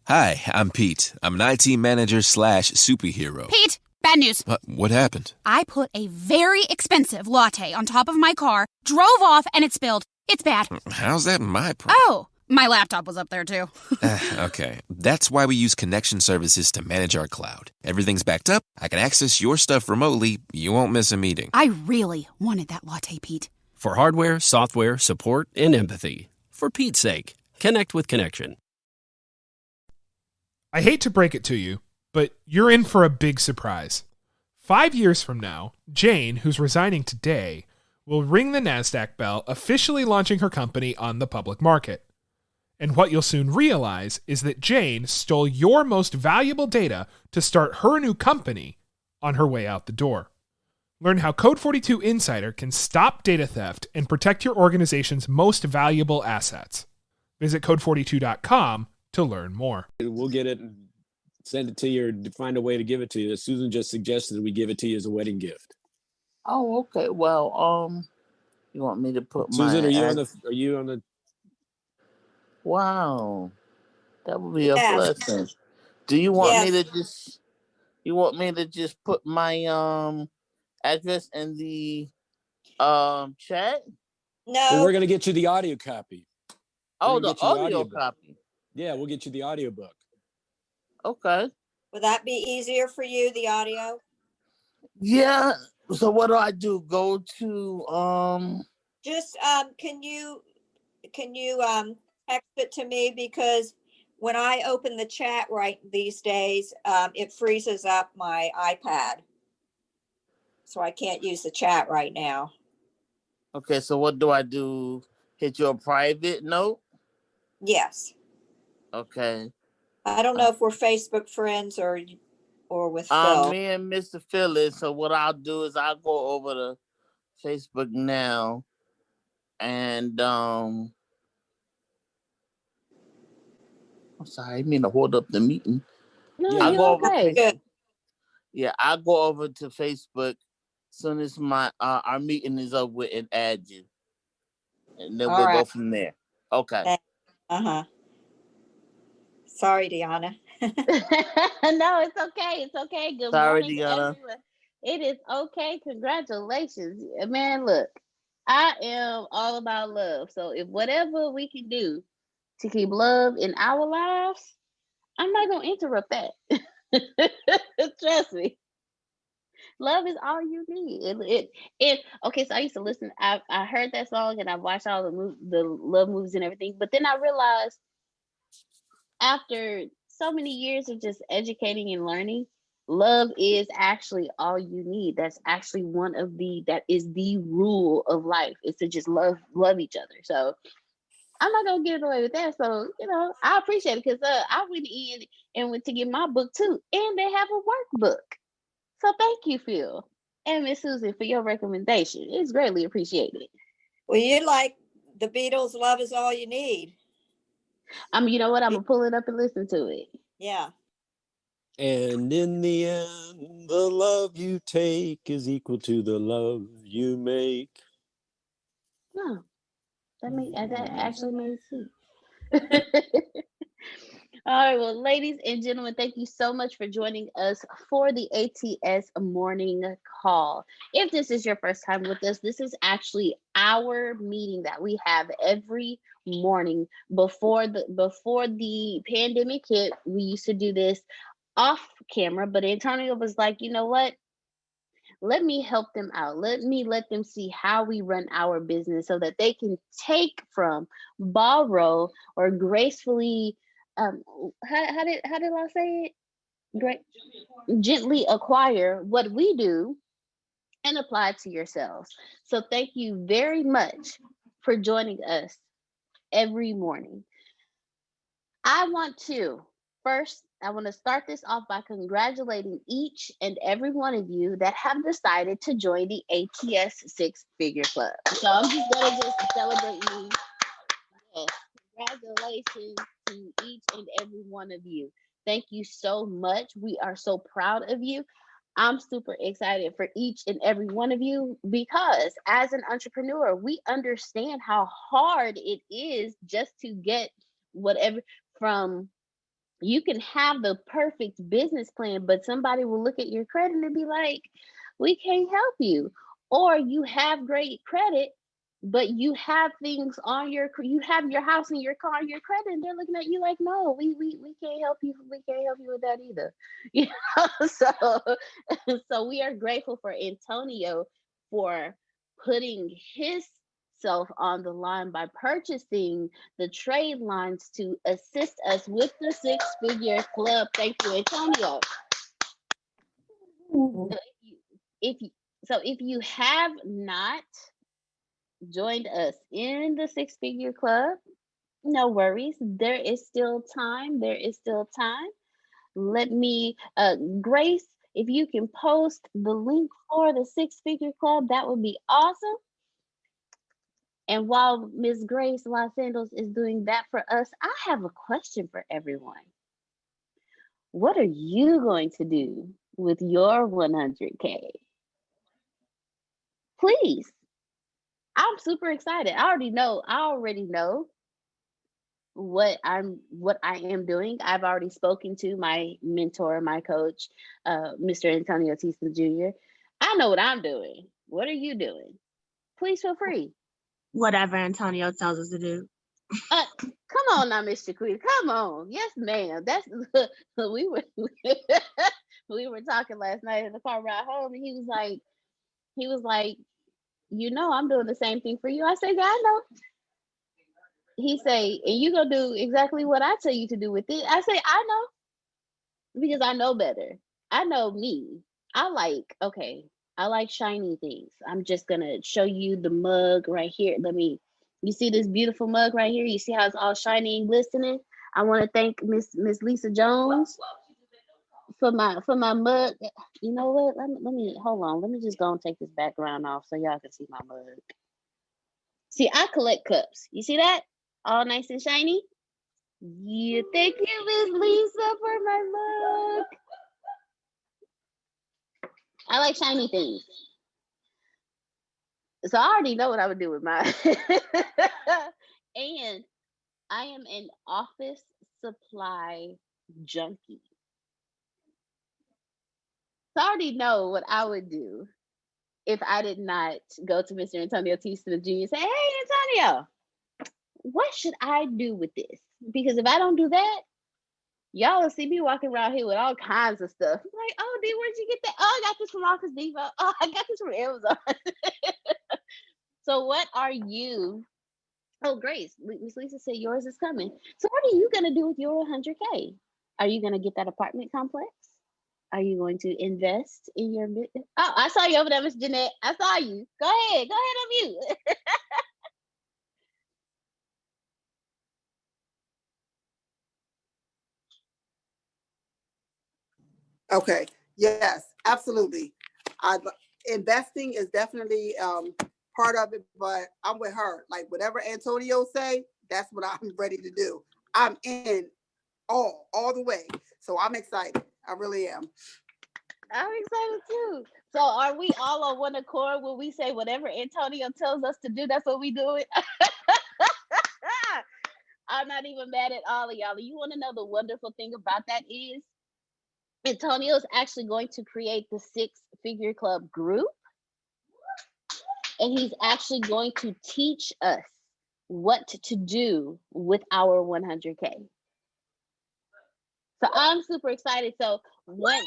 Hi, I'm Pete. I'm an IT manager slash superhero. Pete, bad news. What happened? I put a very expensive latte on top of my car, drove off, and it spilled. It's bad. How's that my problem? Oh, my laptop was up there too. Okay, that's why we use connection services to manage our cloud. Everything's backed up. I can access your stuff remotely. You won't miss a meeting. I really wanted that latte, Pete. For hardware, software, support, and empathy. For Pete's sake, connect with Connection. I hate to break it to you, but you're in for a big surprise. 5 years from now, Jane, who's resigning today, will ring the NASDAQ bell, officially launching her company on the public market. And what you'll soon realize is that Jane stole your most valuable data to start her new company on her way out the door. Learn how Code 42 Insider can stop data theft and protect your organization's most valuable assets. Visit code42.com to learn more. We'll get it and send it to you, or find a way to give it to you. Susan just suggested we give it to you as a wedding gift. Oh, okay. Well, you want me to put Susan, my... are you on the? Wow, that would be a blessing. Do you want me to just? You want me to just put my address in the chat? No. Well, we're gonna get you the audio copy. Oh, the audio copy. Yeah, we'll get you the audio book. Okay. Would that be easier for you, the audio? Yeah. So what do? Go to Just can you text it to me, because when I open the chat right these days, it freezes up my iPad. So I can't use the chat right now. Okay, so what do I do? Hit your private note? Yes. Okay. I don't know if we're Facebook friends or with Phil. Me and Mr. Phillips. So what I'll do is I'll go over to Facebook now, and I'm sorry, I didn't mean to hold up the meeting. No, I'll you're go okay. over. Yeah, I'll go over to Facebook as soon as my our meeting is up with, and add you, and then we'll go from there. Okay. Sorry, Deanna. No, it's okay. It's okay. Good morning, Deanna. everyone. It is okay. Congratulations. Man, look, I am all about love. So if whatever we can do to keep love in our lives, I'm not going to interrupt that. Trust me. Love is all you need. Okay, so I used to listen. I heard that song and I watched all the love movies and everything. But then I realized, after so many years of just educating and learning, love is actually all you need. That's actually that is the rule of life, is to just love each other. So I'm not gonna get away with that. So, I appreciate it, because I went in and went to get my book too, and they have a workbook. So thank you, Phil and Miss Susan, for your recommendation. It's greatly appreciated. Well, you like the Beatles' "Love Is All You Need." You know what? I'm gonna pull it up and listen to it. Yeah. And in the end, the love you take is equal to the love you make. No, that actually makes sense. All right, well, ladies and gentlemen, thank you so much for joining us for the ATS morning call. If this is your first time with us, this is actually our meeting that we have every morning before the pandemic hit. We used to do this off camera, but Antonio was like, you know what? Let me help them out. Let them see how we run our business, so that they can take from, borrow, or gracefully, how did I say it? Gently acquire what we do and apply it to yourselves. So thank you very much for joining us every morning. I want to start this off by congratulating each and every one of you that have decided to join the ATS Six Figure Club. So I'm just going to celebrate you. Yes. Congratulations to each and every one of you. Thank you so much. We are so proud of you. I'm super excited for each and every one of you, because as an entrepreneur, we understand how hard it is just to get whatever, from You can have the perfect business plan, but somebody will look at your credit and be like, we can't help you. Or you have great credit, but you have things on you have your house and your car and your credit, and they're looking at you like, no, we can't help you. We can't help you with that either. You know, so we are grateful for Antonio for putting his self on the line by purchasing the trade lines to assist us with the six-figure club. Thank you, Antonio. If you, if you have not joined us in the six-figure club, no worries. There is still time. There is still time. Let me, Grace, if you can post the link for the six-figure club, that would be awesome. And while Miss Grace Los Angeles is doing that for us, I have a question for everyone. What are you going to do with your 100K? Please. I'm super excited. I already know what I am doing. I've already spoken to my mentor, my coach, Mr. Antonio Tista Jr. I know what I'm doing. What are you doing? Please feel free. Whatever Antonio tells us to do. Come on now, Mr. Queen. Come on. Yes, ma'am. That's we were we were talking last night in the car ride home, and he was like, you know, I'm doing the same thing for you. I said, yeah, I know. He say, and you gonna do exactly what I tell you to do with it. I say, I know, because I know better. I know me. I like shiny things. I'm just gonna show you the mug right here. You see this beautiful mug right here? You see how it's all shiny and glistening? I want to thank Miss Lisa Jones for my mug. You know what? Let me hold on. Let me just go and take this background off so y'all can see my mug. See, I collect cups. You see that? All nice and shiny. Yeah, thank you, Miss Lisa, for my mug. I like shiny things. So I already know what I would do with mine. And I am an office supply junkie. So I already know what I would do if I did not go to Mr. Antonio Tista Jr. and say, hey, Antonio, what should I do with this? Because if I don't do that, y'all will see me walking around here with all kinds of stuff. Like, oh, D, where'd you get that? Oh, I got this from Office Depot. Oh, I got this from Amazon. So what are you? Oh, Grace, Miss Lisa said yours is coming. So what are you going to do with your 100K? Are you going to get that apartment complex? Are you going to invest in your business? Oh, I saw you over there, Miss Jeanette. I saw you. Go ahead, unmute. Okay. Yes, absolutely. Investing is definitely part of it, but I'm with her. Like whatever Antonio say, that's what I'm ready to do. I'm in all the way. So I'm excited. I really am. I'm excited too. So are we all on one accord when we say whatever Antonio tells us to do, that's what we do it? I'm not even mad at all of y'all. You want to know the wonderful thing about that is Antonio is actually going to create the six-figure club group, and he's actually going to teach us what to do with our 100K. So I'm super excited. So what?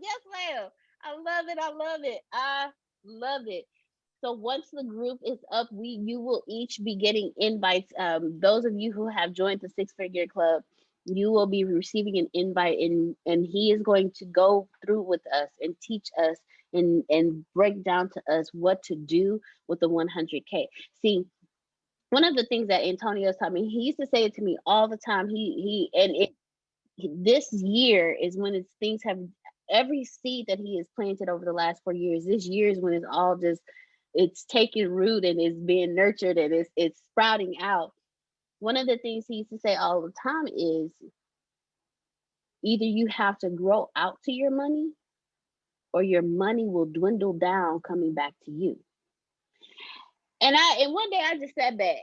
Yes, ma'am. I love it. I love it. I love it. So once the group is up, you will each be getting invites. Those of you who have joined the six-figure club, you will be receiving an invite, and he is going to go through with us and teach us and break down to us what to do with the 100K. See, one of the things that Antonio taught me, he used to say it to me all the time. This year is when things have, every seed that he has planted over the last 4 years, this year is when it's all just, it's taking root and it's being nurtured and it's sprouting out. One of the things he used to say all the time is either you have to grow out to your money or your money will dwindle down coming back to you. And one day I just sat back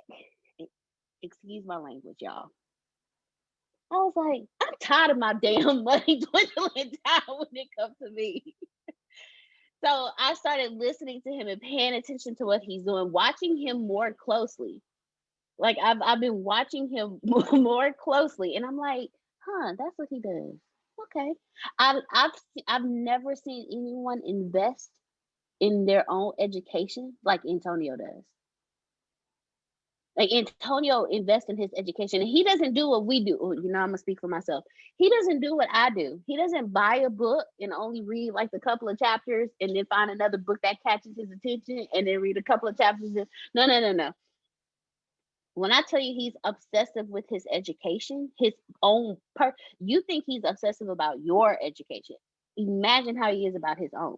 Excuse my language, y'all. I was like, I'm tired of my damn money dwindling down when it comes to me. So I started listening to him and paying attention to what he's doing, watching him more closely. Like I've been watching him more closely, and I'm like, that's what he does. Okay. I've never seen anyone invest in their own education like Antonio does. Like Antonio invests in his education, and he doesn't do what we do. I'm gonna speak for myself. He doesn't do what I do. He doesn't buy a book and only read like a couple of chapters and then find another book that catches his attention and then read a couple of chapters. No. When I tell you he's obsessive with his education, his own you think he's obsessive about your education. Imagine how he is about his own.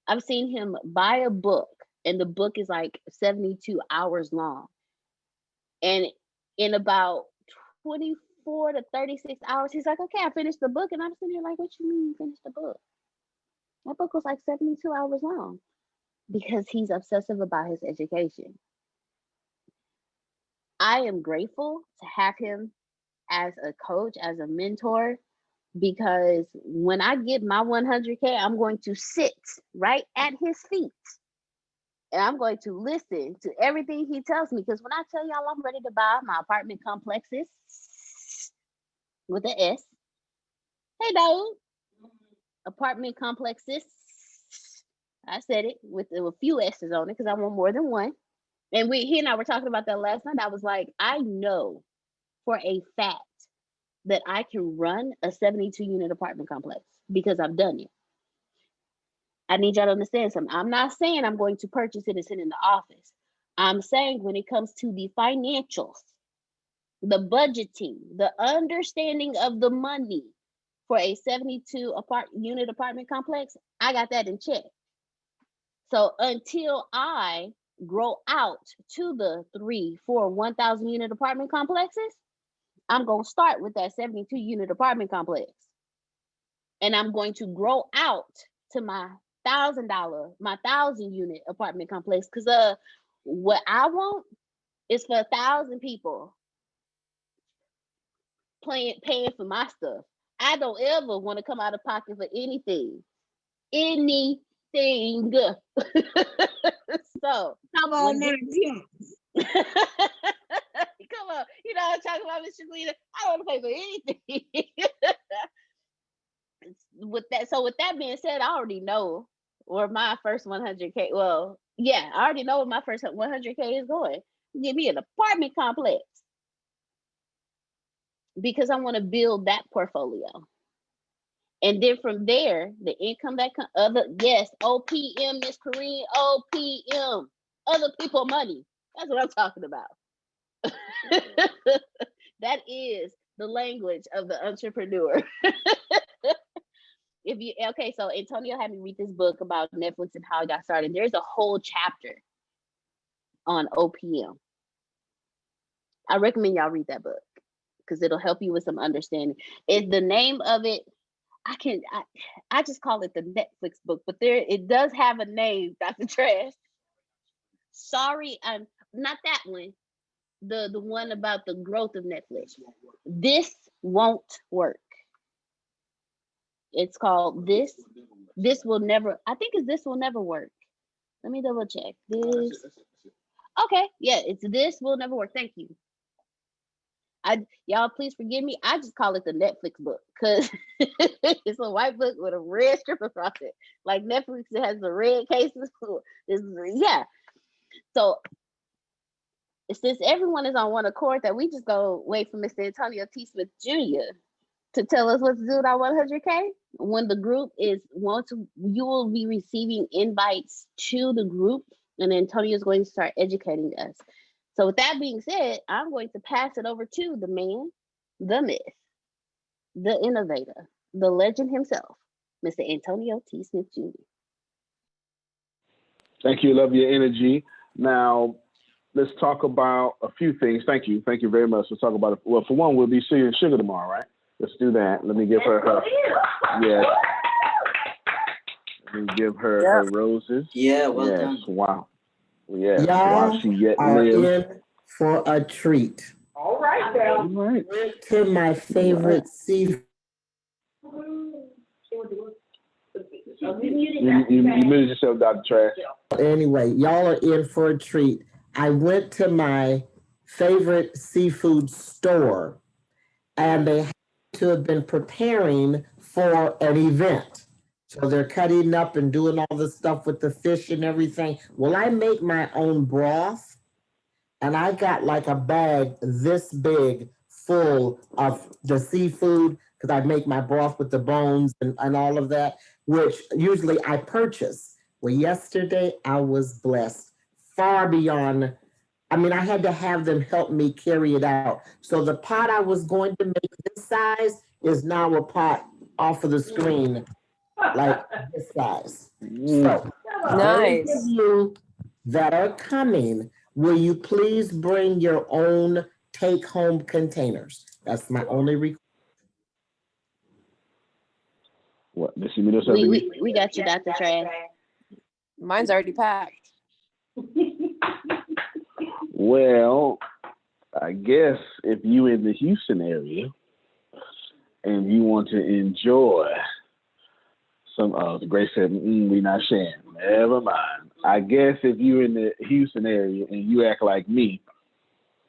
I've seen him buy a book, and the book is like 72 hours long. And in about 24 to 36 hours, he's like, okay, I finished the book. And I'm sitting here like, what you mean you finished the book? That book was like 72 hours long because he's obsessive about his education. I am grateful to have him as a coach, as a mentor, because when I get my 100K, I'm going to sit right at his feet. And I'm going to listen to everything he tells me. Because when I tell y'all I'm ready to buy my apartment complexes with an S. Hey, dog. Apartment complexes. I said it with a few S's on it because I want more than one. And he and I were talking about that last night. I was like, I know for a fact that I can run a 72-unit apartment complex because I've done it. I need y'all to understand something. I'm not saying I'm going to purchase it and sit in the office. I'm saying when it comes to the financials, the budgeting, the understanding of the money for a 72-unit apartment complex, I got that in check. So until I grow out to the 3, 4, 1,000-unit apartment complexes, I'm going to start with that 72-unit apartment complex. And I'm going to grow out to my my 1,000-unit apartment complex, because what I want is for 1,000 people paying for my stuff. I don't ever want to come out of pocket for anything. So come on now, come on, I'm talking about Miss Shalita. I don't want to pay for anything. With that being said, I already know where my first 100K. Well, yeah, I already know where my first 100K is going. Give me an apartment complex because I want to build that portfolio. And then from there, the income that OPM, Miss Kareem, OPM, other people money. That's what I'm talking about. That is the language of the entrepreneur. So Antonio had me read this book about Netflix and how it got started. There's a whole chapter on OPM. I recommend y'all read that book because it'll help you with some understanding. The name of it, I just call it the Netflix book, but it does have a name, Dr. Trash. Sorry, not that one. The one about the growth of Netflix. This won't work. It's called This Will Never. I think it's This Will Never Work. Let me double check. This. Okay, yeah, it's This Will Never Work. Thank you. Y'all, please forgive me. I just call it the Netflix book because it's a white book with a red strip across it. Like Netflix, it has the red cases. Yeah. So since everyone is on one accord, that we just go wait for Mr. Antonio T. Smith Jr. to tell us what to do with our 100K. When the group you will be receiving invites to the group, and Antonio is going to start educating us. So with that being said, I'm going to pass it over to the man, the myth, the innovator, the legend himself, Mr. Antonio T. Smith Jr. Thank you. Love your energy. Now, let's talk about a few things. Thank you. Thank you very much. Let's talk about it. Well, for one, we'll be seeing Sugar tomorrow, right? Let's do that. Let me give her yes. Let me give her her roses. Yeah, well done. Wow. Yes, while she yet lives. for a treat. All right, now. All right. Went to my favorite seafood. You muted yourself, Dr. Trash. Anyway, y'all are in for a treat. I went to my favorite seafood store, and they had to have been preparing for an event. So they're cutting up and doing all the stuff with the fish and everything. Well, I make my own broth, and I got like a bag this big full of the seafood because I make my broth with the bones and all of that, which usually I purchase. Well, yesterday I was blessed far beyond. I mean, I had to have them help me carry it out. So the pot I was going to make this size is now a pot off of the screen, like this size. So, those of you that are coming, will you please bring your own take-home containers? That's my only request. What? Does she mean something? We got you, Dr. Trash. Mine's already packed. Well, I guess if you in the Houston area and you want to enjoy some, Grace said, we not sharing. Never mind. I guess if you in the Houston area and you act like me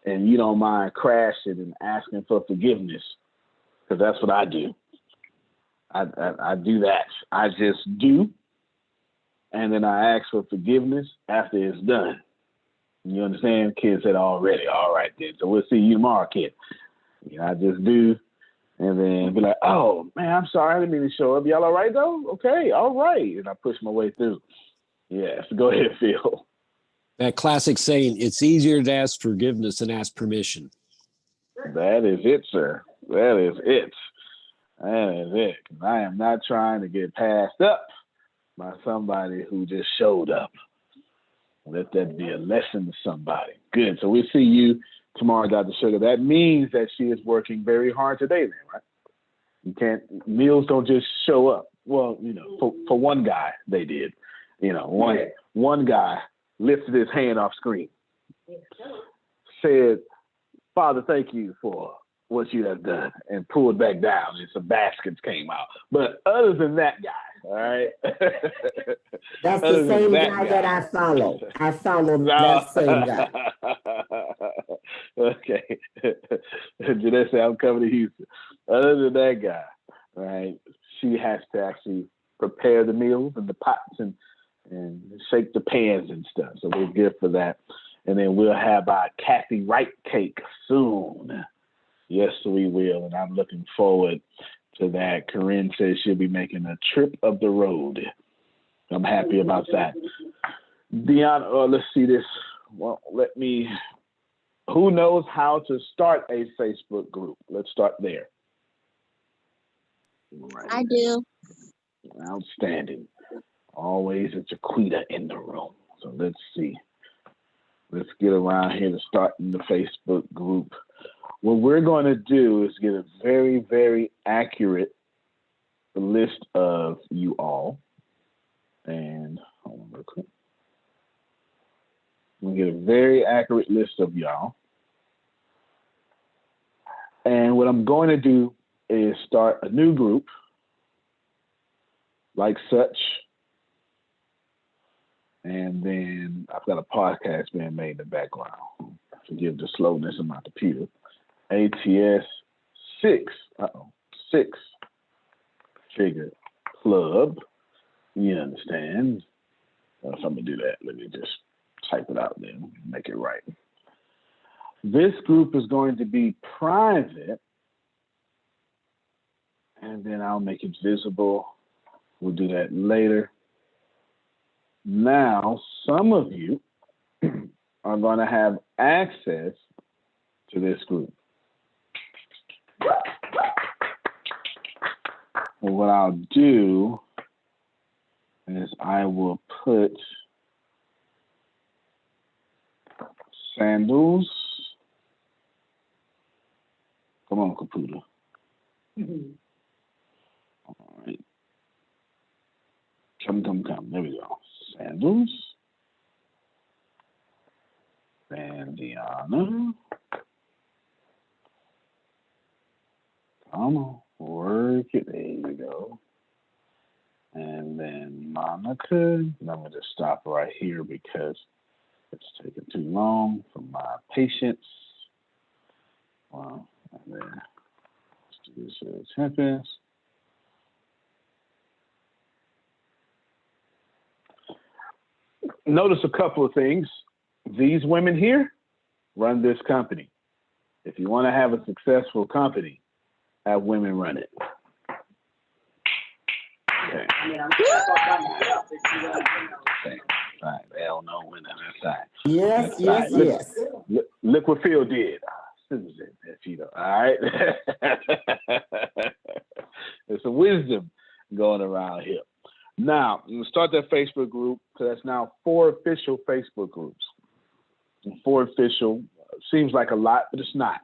and you don't mind crashing and asking for forgiveness, because that's what I do. I do that. I just do, and then I ask for forgiveness after it's done. You understand? Kid said already. All right, then. So we'll see you tomorrow, kid. I just do, and then be like, oh, man, I'm sorry. I didn't mean to show up. Y'all all right, though? Okay, all right. And I push my way through. Yes, go ahead, Phil. That classic saying, it's easier to ask forgiveness than ask permission. That is it, sir. That is it. That is it. I am not trying to get passed up by somebody who just showed up. Let that be a lesson to somebody. Good. So we'll see you tomorrow, Dr. Sugar. That means that she is working very hard today then, right? You can't, meals don't just show up. Well, for one guy, they did. One guy lifted his hand off screen, said, Father, thank you for what you have done, and pulled back down, and some baskets came out. But other than that guy, all right? That's the same guy that I follow. I follow that same guy. Okay. Jeanette said, I'm coming to Houston. Other than that guy, right, she has to actually prepare the meals and the pots and shake the pans and stuff. So we're good for that. And then we'll have our Kathy Wright cake soon. Yes, we will. And I'm looking forward to that. Corinne says she'll be making a trip of the road. I'm happy about that. Deanna, let's see this. Well, who knows how to start a Facebook group? Let's start there. Right. I do. Outstanding. Always a Jaquita in the room. So let's see. Let's get around here to starting the Facebook group. What we're going to do is get a very, very accurate list of you all. And hold on real quick. We'll get a very accurate list of y'all. And what I'm going to do is start a new group like such. And then I've got a podcast being made in the background. Forgive the slowness of my computer. ATS 6 figure club. You understand? If I'm going to do that, let me just type it out then, make it right. This group is going to be private, and then I'll make it visible. We'll do that later. Now, some of you are going to have access to this group. Well, what I'll do is I will put Sandals. Come on, computer. All right. Come. There we go. Sandals. Vandiana. Come on, work it. There you go. And then Monica. I'm going to stop right here because it's taking too long for my patience. Well, and then let's do this Tempest. Notice a couple of things. These women here run this company. If you want to have a successful company, have women run it. Okay. Right. They don't know when that's right. Yes, yes, right. yes. Look what Phil did. Susan, all right. There's some wisdom going around here. Now, I'm gonna start that Facebook group because that's now 4 official Facebook groups. And 4 official seems like a lot, but it's not.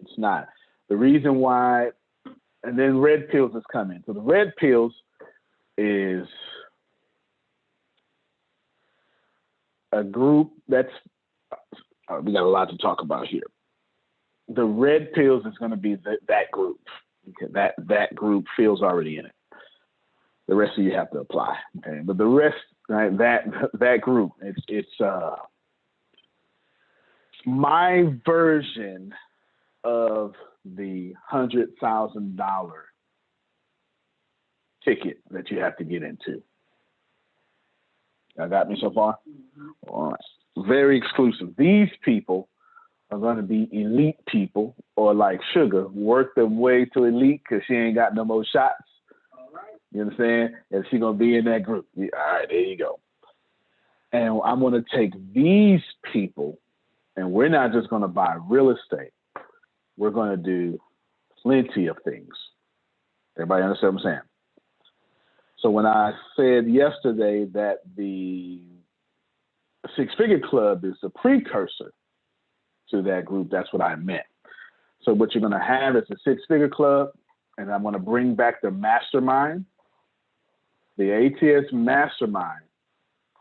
It's not. The reason why, and then Red Pills is coming. So the Red Pills is a group that's, we got a lot to talk about here. The Red Pills is going to be that group. Okay, that group Phil's already in it. The rest of you have to apply. Okay, but the rest, right? That group, it's my version of the $100,000 ticket that you have to get into. Y'all got me so far? Mm-hmm. All right. Very exclusive. These people are going to be elite people, or like Sugar, work their way to elite because she ain't got no more shots. All right. You understand? And she's going to be in that group. All right, there you go. And I'm going to take these people, and we're not just going to buy real estate. We're going to do plenty of things. Everybody understand what I'm saying? So when I said yesterday that the Six Figure Club is the precursor to that group, that's what I meant. So what you're going to have is a Six Figure Club, and I'm going to bring back the mastermind. The ATS mastermind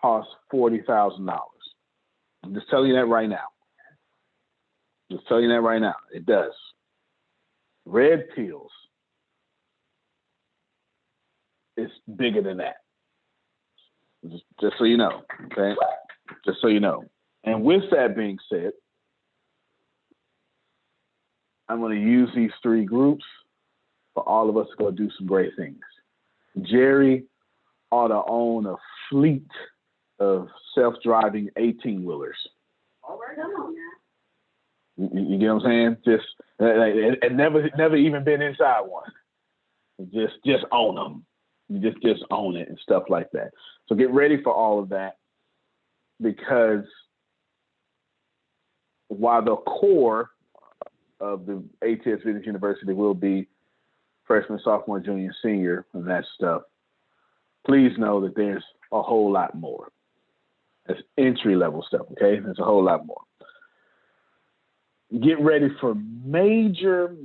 costs $40,000. I'm just telling you that right now. Just telling you that right now. It does. Red Pills is bigger than that. Just so you know, okay? Just so you know. And with that being said, I'm going to use these 3 groups for all of us to go do some great things. Jerry ought to own a fleet of self-driving 18-wheelers. All right, come on now. You get what I'm saying? Just and never even been inside one. Just own them. You just own it and stuff like that. So get ready for all of that, because while the core of the ATS Business University will be freshman, sophomore, junior, senior, and that stuff, please know that there's a whole lot more. That's entry-level stuff, okay? There's a whole lot more. Get ready for major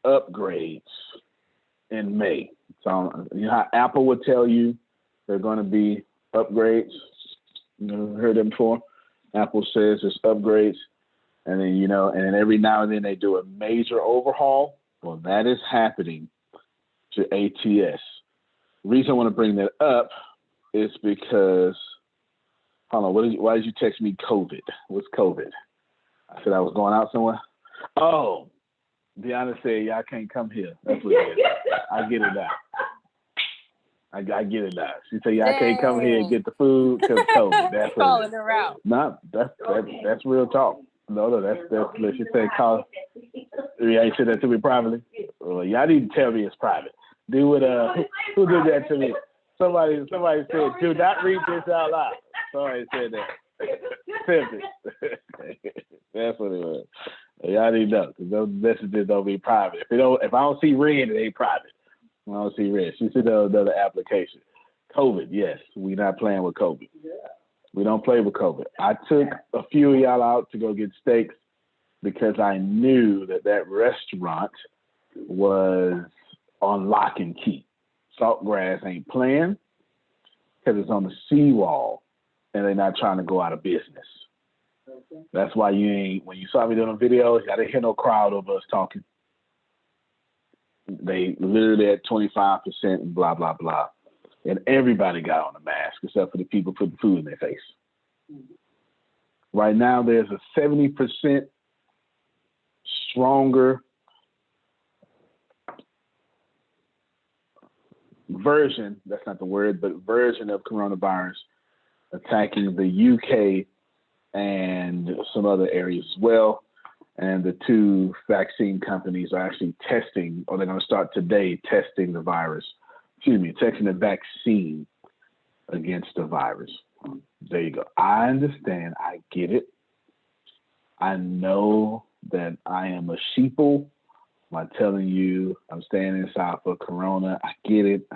upgrades in May. So you know how Apple would tell you they're going to be upgrades? You never heard them before? Apple says there's upgrades, and then and then every now and then they do a major overhaul. Well, that is happening to ATS. The reason I want to bring that up is because, hold on, why did you text me COVID? What's COVID? I said I was going out somewhere. Oh, Deanna said, y'all can't come here. That's what it is. I get it now. I get it now. She said, y'all can't come here and get the food because COVID. That's calling her out. No, that's real talk. No, that's she said call. Yeah, you said that to me privately. Well, y'all need to tell me it's private. Do it. Who did that to me? Somebody said, do not read this out loud. Somebody said that. That's what it was. Y'all need to know, because those messages don't be private. If I don't see red, it ain't private. I don't see red. She said the application. COVID, yes, we not playing with COVID. We don't play with COVID. I took a few of y'all out to go get steaks because I knew that restaurant was on lock and key. Saltgrass ain't playing because it's on the seawall and they're not trying to go out of business. That's why when you saw me doing a video, I didn't hear no crowd of us talking. They literally at 25% and blah, blah, blah. And everybody got on a mask except for the people putting food in their face. Right now, there's a 70% stronger version, that's not the word, but version of coronavirus attacking the UK and some other areas as well. And the two vaccine companies are actually testing, or they're going to start today testing the testing the vaccine against the virus. There you go. I understand. I get it. I know that I am a sheeple by telling you I'm staying inside for Corona. I get it.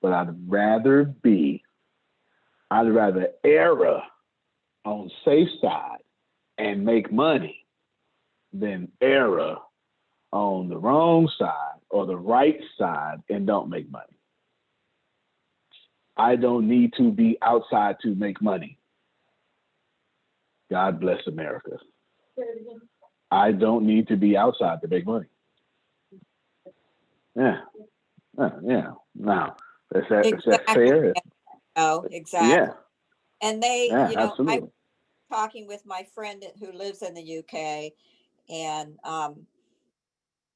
But I'd rather err on safe side and make money than err on the wrong side or the right side and don't make money. I don't need to be outside to make money. God bless America. I don't need to be outside to make money. Yeah. Now, is that fair? Oh, exactly. Yeah. And they, absolutely. I'm talking with my friend who lives in the UK, and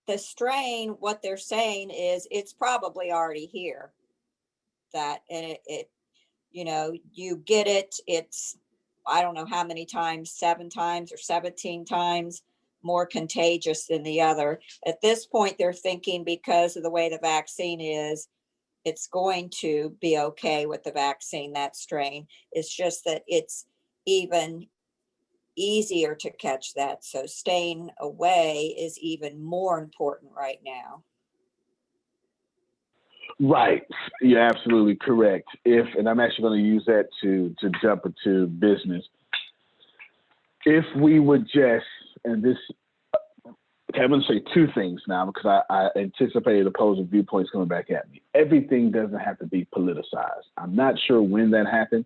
the strain, what they're saying is it's probably already here. And it you get it, it's, I don't know how many times, 7 times or 17 times more contagious than the other. At this point, they're thinking because of the way the vaccine is, it's going to be okay with the vaccine, that strain. It's just that it's even easier to catch that. So staying away is even more important right now. Right. You're absolutely correct. And I'm actually going to use that to jump into business. If we would just, and this, I'm going to say 2 things now because I anticipated opposing viewpoints coming back at me. Everything doesn't have to be politicized. I'm not sure when that happened,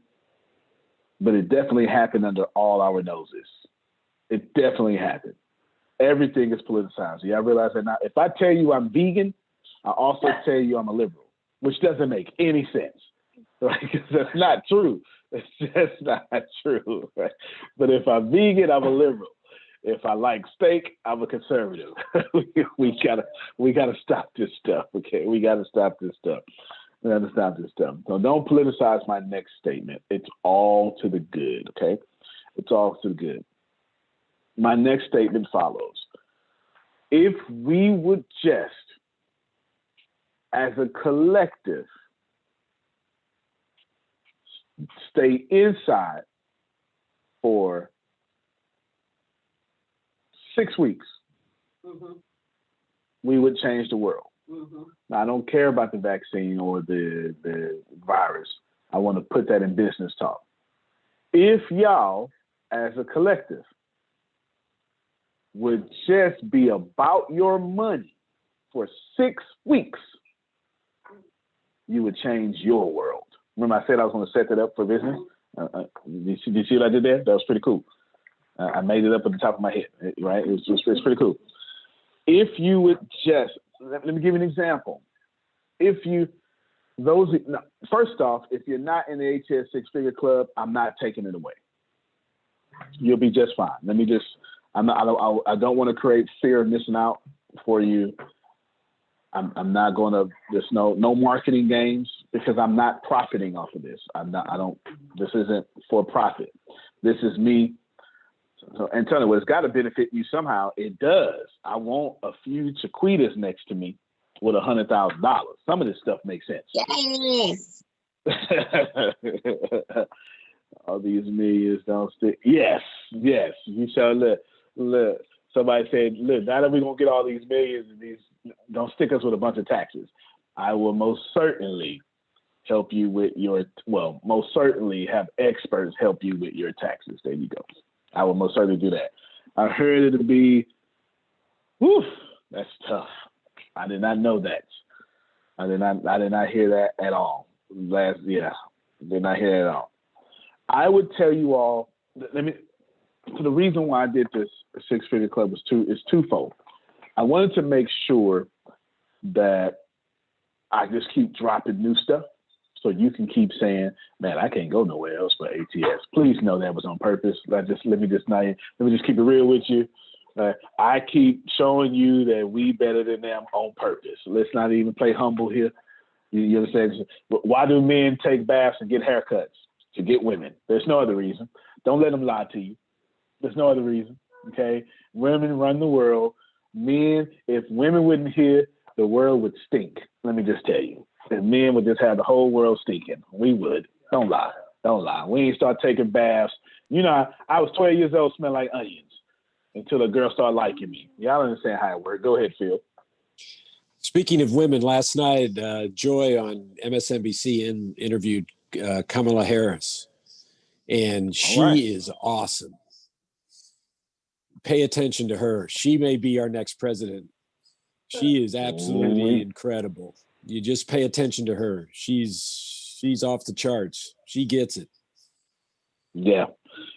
but it definitely happened under all our noses. It definitely happened. Everything is politicized. Yeah, I realize that now. If I tell you I'm vegan, I also tell you I'm a liberal, which doesn't make any sense. Right? That's not true. It's just not true. Right? But if I'm vegan, I'm a liberal. If I like steak, I'm a conservative. we gotta stop this stuff. Okay, we gotta stop this stuff. So don't politicize my next statement. It's all to the good. Okay, it's all to the good. My next statement follows. If we would just, as a collective, stay inside for 6 weeks, we would change the world. Now, I don't care about the vaccine or the virus. I want to put that in business talk. If y'all, as a collective, would just be about your money for 6 weeks, you would change your world. Remember I said I was going to set that up for business? Did you see what I did there? That was pretty cool. I made it up at the top of my head, right? It's pretty cool. If you would just, let me give you an example. First off, if you're not in the ATS 6-figure club, I'm not taking it away. You'll be just fine. I don't want to create fear of missing out for you. I'm not going to, there's no marketing games because I'm not profiting off of this. This isn't for profit. This is me. So, Antonio, well, it's got to benefit you somehow. It does. I want a few Chiquitas next to me with $100,000. Some of this stuff makes sense. Yes. All these millions don't stick. Yes. You shall look. Somebody said, look, now that we're going to get all these millions and these, don't stick us with a bunch of taxes. I will most certainly help you with most certainly have experts help you with your taxes. There you go. I will most certainly do that. I heard it'll be, that's tough. I did not know that. I did not hear that at all. Did not hear that at all. I would tell you all. So the reason why I did this six-figure club is twofold. I wanted to make sure that I just keep dropping new stuff, so you can keep saying, "Man, I can't go nowhere else but ATS." Please know that was on purpose. Let me just keep it real with you. I keep showing you that we better than them on purpose. Let's not even play humble here. You understand? Why do men take baths and get haircuts? To get women. There's no other reason. Don't let them lie to you. There's no other reason. Okay? Women run the world. Men, if women wouldn't hear, the world would stink. Let me just tell you. If men would just have the whole world stinking, we would. Don't lie. Don't lie. We ain't start taking baths. You know, I was 12 years old, smelled like onions until a girl started liking me. Y'all understand how it works. Go ahead, Phil. Speaking of women, last night, Joy on MSNBC interviewed Kamala Harris, and she is awesome. Pay attention to her. She may be our next president. She is absolutely incredible. You just pay attention to her. She's off the charts. She gets it. Yeah.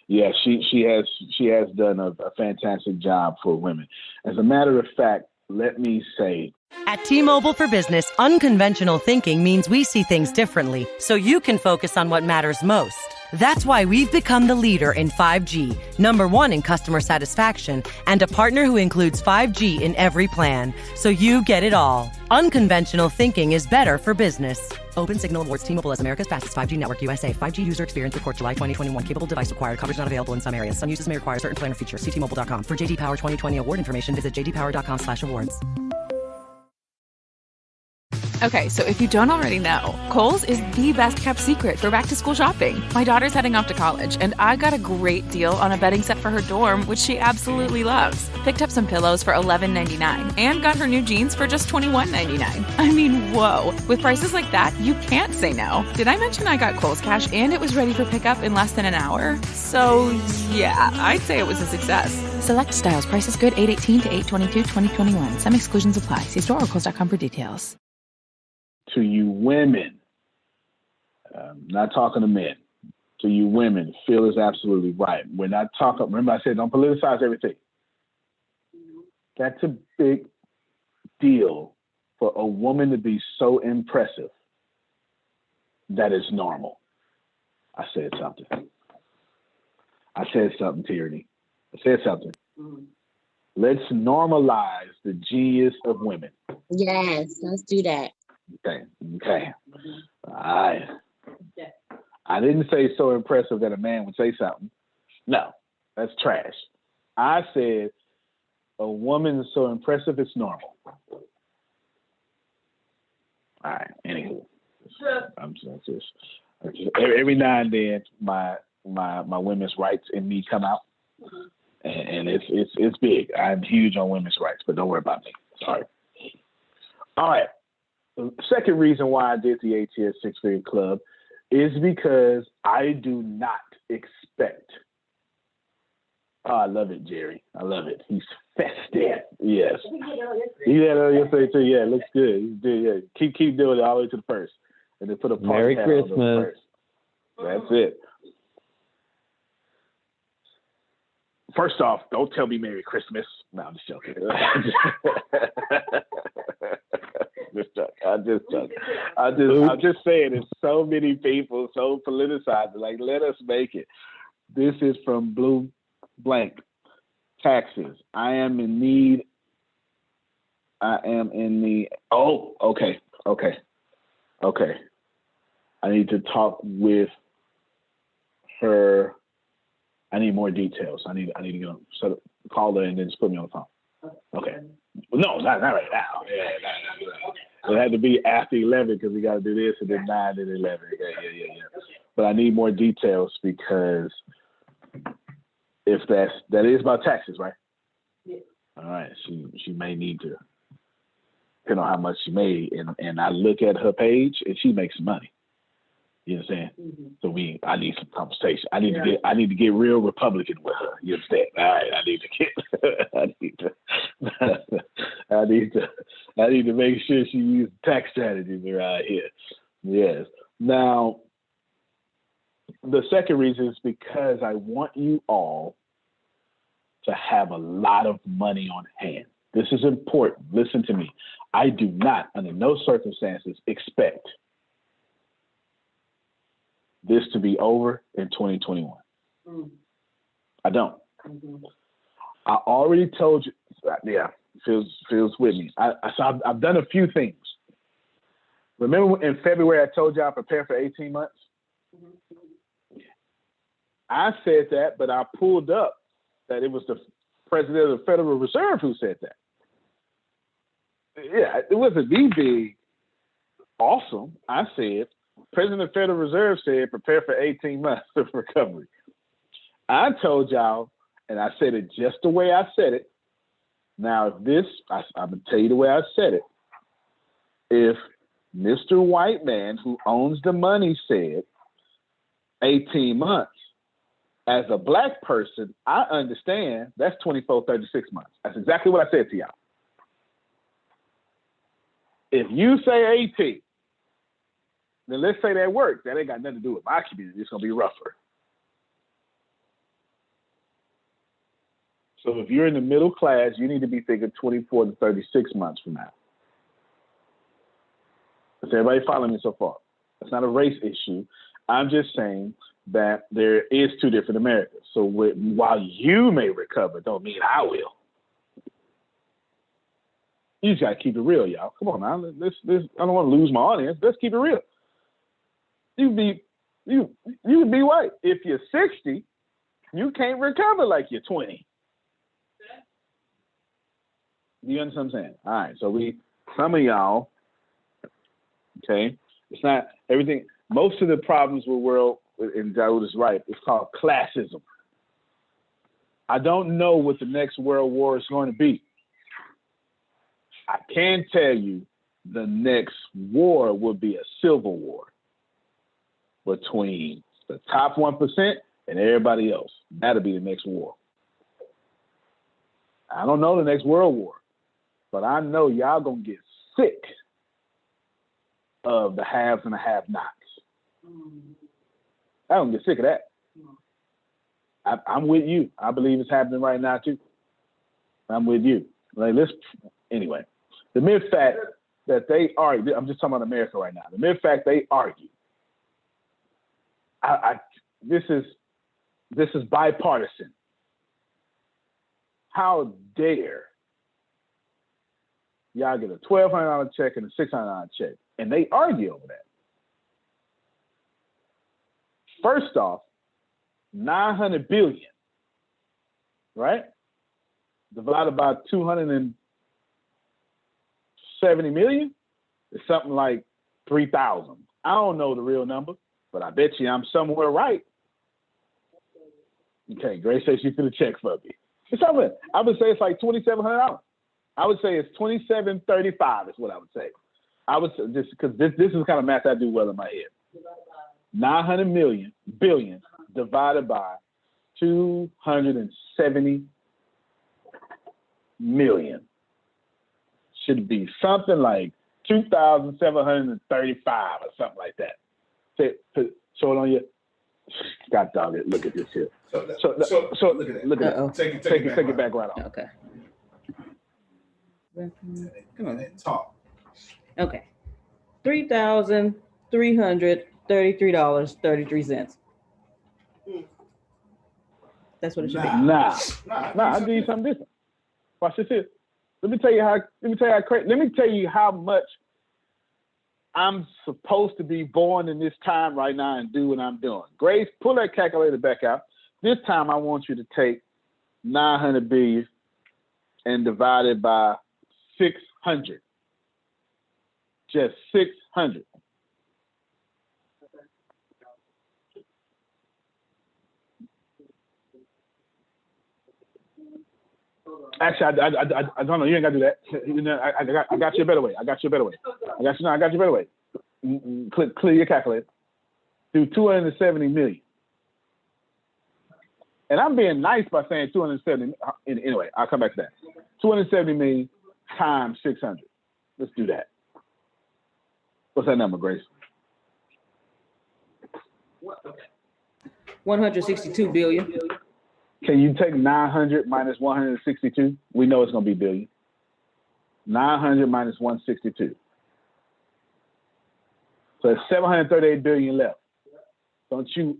She has done a fantastic job for women. As a matter of fact, let me say, at T-Mobile for Business, unconventional thinking means we see things differently, so you can focus on what matters most. That's why we've become the leader in 5G, #1 in customer satisfaction, and a partner who includes 5G in every plan, so you get it all. Unconventional thinking is better for business. Open Signal awards T-Mobile as America's fastest 5G network USA. 5G user experience report July 2021. Capable device required. Coverage not available in some areas. Some uses may require certain plan or features. See T-Mobile.com. For JD Power 2020 award information, visit jdpower.com/awards. Okay, so if you don't already know, Kohl's is the best kept secret for back-to-school shopping. My daughter's heading off to college, and I got a great deal on a bedding set for her dorm, which she absolutely loves. Picked up some pillows for $11.99 and got her new jeans for just $21.99. I mean, whoa. With prices like that, you can't say no. Did I mention I got Kohl's Cash and it was ready for pickup in less than an hour? So, yeah, I'd say it was a success. Select styles. Prices good 8/18 to 8/22/2021. Some exclusions apply. See store or Kohl's.com for details. To you women, not talking to men, to you women, Phil is absolutely right. We're not talking, remember I said don't politicize everything. That's a big deal for a woman to be so impressive that it's normal. I said something, Tierney. I said something. Let's normalize the genius of women. Yes, let's do that. Okay. I didn't say so impressive that a man would say something. No, that's trash. I said a woman is so impressive it's normal. All right. Anywho, I'm just every now and then my women's rights in me come out, and it's big. I'm huge on women's rights, but don't worry about me. Sorry. All right. The second reason why I did the ATS Six-Figure Club is because I do not expect. Oh, I love it, Jerry. I love it. He's festive. Yes. He had it yesterday too. Yeah, it looks good. He's good. Yeah. Keep doing it all the way to the first, and then put a Merry Christmas. On the first. That's it. First off, don't tell me Merry Christmas. No, I'm just joking. I'm just saying, it's so many people so politicized. Like, let us make it. This is from Blue Blank. Taxes. I am in need. Oh, okay. I need to talk with her. I need more details. I need to go call her and then just put me on the phone. Okay. No, not right now. Yeah. It had to be after 11 because we got to do this and then 9 and 11. Yeah. But I need more details because if that is about taxes, right? Yeah. All right. She may need to depend on how much she made, and I look at her page and she makes some money. You understand? Mm-hmm. So I need some conversation. I need to get real Republican with her. You understand? All right, I need to make sure she uses tax strategies around here. Yes. Now, the second reason is because I want you all to have a lot of money on hand. This is important. Listen to me. I do not, under no circumstances, expect this to be over in 2021. I don't. I already told you. Yeah, feels with me. So I've done a few things. Remember in February I told you I prepared for 18 months? I said that, but I pulled up that it was the president of the Federal Reserve who said that. Yeah, it wasn't me being awesome. I said, President of the Federal Reserve said, prepare for 18 months of recovery. I told y'all, and I said it just the way I said it. Now, I'm going to tell you the way I said it. If Mr. White Man, who owns the money, said 18 months, as a black person, I understand that's 24, 36 months. That's exactly what I said to y'all. If you say 18, then let's say that works. That ain't got nothing to do with my community. It's going to be rougher. So if you're in the middle class, you need to be thinking 24 to 36 months from now. Does everybody follow me so far? It's not a race issue. I'm just saying that there is two different Americas. So while you may recover, don't mean I will. You just got to keep it real, y'all. Come on now. I don't want to lose my audience. Let's keep it real. You can be white. If you're 60, you can't recover like you're 20. You understand what I'm saying? All right. So some of y'all, okay, it's not everything. Most of the problems with world, and Dawood is right, it's called classism. I don't know what the next world war is going to be. I can tell you the next war will be a civil war between the top 1% and everybody else. That'll be the next war. I don't know the next world war, but I know y'all gonna get sick of the haves and the have-nots. I don't get sick of that. I'm with you. I believe it's happening right now too. I'm with you. Anyway. The mere fact that they argue, I'm just talking about America right now. The mere fact they argue, this is bipartisan. How dare y'all get a $1,200 check and a $600 check, and they argue over that? First off, 900 billion, right? Divided by 270 million is something like 3,000. I don't know the real number, but I bet you I'm somewhere right. Okay, Grace says she's gonna check for me. It's something. I would say it's like $2,700. I would say it's $2,735 is what I would say. I would say just because this is the kind of math I do well in my head. 900 billion divided by 270 million should be something like 2,735 or something like that. Show it on you. God dog it. Look at this here. So look at that. Take it back right off. Okay. Come on. Talk. Okay. $3,333.33. That's what it should be. Nah. I'll give you something different. Watch this here. Let me tell you how much I'm supposed to be born in this time right now and do what I'm doing. Grace, pull that calculator back out. This time I want you to take 900 billion and divide it by 600. Just 600. Actually, I don't know. You ain't got to do that. I got you a better way. I got you a better way. Clear your calculator. Do 270 million. And I'm being nice by saying 270. Anyway, I'll come back to that. 270 million times 600. Let's do that. What's that number, Grace? 162 billion. Can you take 900 minus 162? We know it's going to be billion. 900 minus 162. So it's 738 billion left. Don't you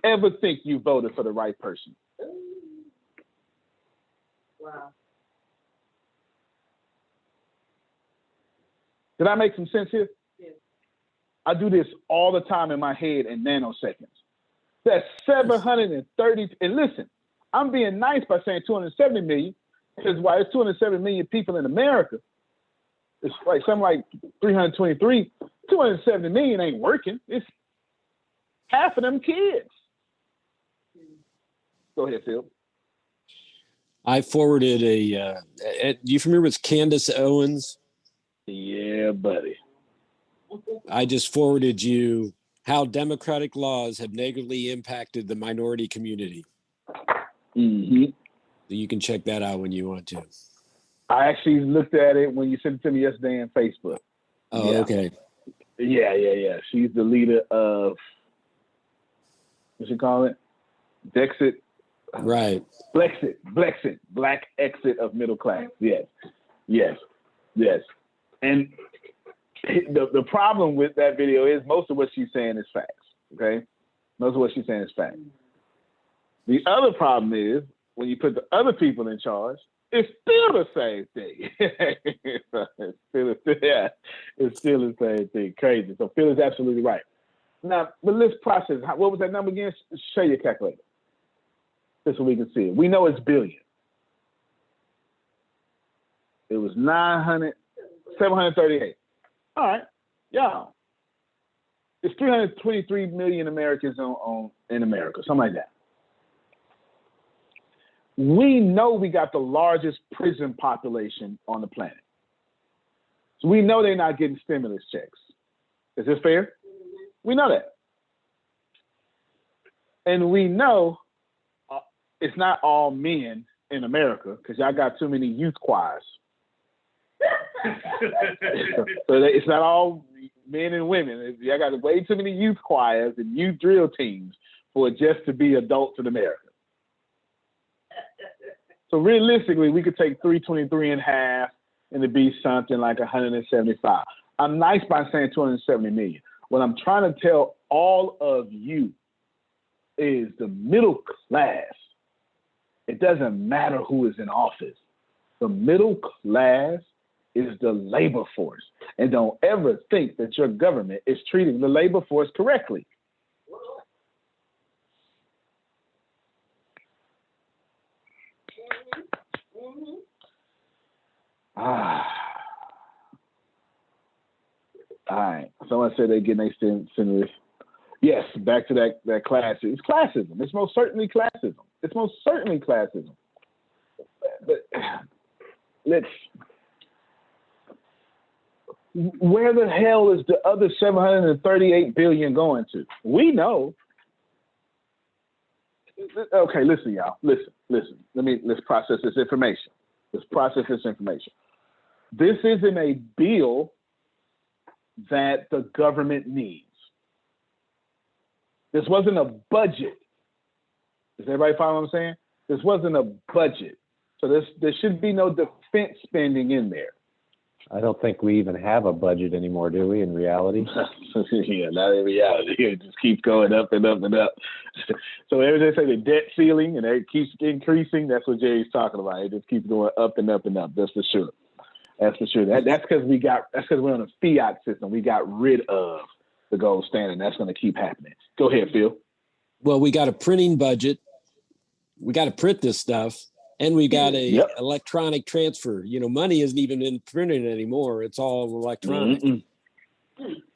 ever think you voted for the right person. Wow. Did I make some sense here? Yes. I do this all the time in my head in nanoseconds. That's 730. And listen, I'm being nice by saying 270 million, because why there's 270 million people in America, it's like something like 323. 270 million ain't working. It's half of them kids. Go ahead, Phil. I forwarded you familiar with Candace Owens? Yeah, buddy. I just forwarded you how democratic laws have negatively impacted the minority community. Mm-hmm. So you can check that out when you want to. I actually looked at it when you sent it to me yesterday on Facebook. Oh, yeah. Okay. Yeah. She's the leader of, what you call it? Dexit. Right. Blexit. Black exit of middle class. Yes. And the problem with that video is most of what she's saying is facts. Okay? Most of what she's saying is facts. The other problem is when you put the other people in charge, it's still the same thing. It's still the same thing. Crazy. So Phil is absolutely right. Now, but let's process. What was that number again? Show your calculator. Just so we can see it. We know it's billion. It was 738. All right, y'all. It's 323 million Americans in America, something like that. We know we got the largest prison population on the planet. So we know they're not getting stimulus checks. Is this fair? We know that. And we know it's not all men in America because y'all got too many youth choirs. So it's not all men and women. Y'all got way too many youth choirs and youth drill teams for it just to be adults in America. So realistically, we could take 323 and a half and it'd be something like 175. I'm nice by saying 270 million. What I'm trying to tell all of you is the middle class. It doesn't matter who is in office. The middle class is the labor force. And don't ever think that your government is treating the labor force correctly. All right. Someone said they're getting their stimulus. Yes, back to that classism. It's classism. It's most certainly classism. But where the hell is the other 738 billion going to? We know. Okay, listen, y'all. Listen. Let's process this information. This isn't a bill that the government needs. This wasn't a budget. Does everybody follow what I'm saying? This wasn't a budget. So there should be no defense spending in there. I don't think we even have a budget anymore, do we, in reality? Yeah, not in reality. It just keeps going up and up and up. So every day they say the debt ceiling and it keeps increasing, that's what Jerry's talking about. It just keeps going up and up and up. That's for sure. That's because we're on a fiat system. We got rid of the gold standard. That's going to keep happening. Go ahead, Phil. Well, we got a printing budget. We got to print this stuff. And we got a electronic transfer. Money isn't even in printing anymore. It's all electronic. Mm-mm.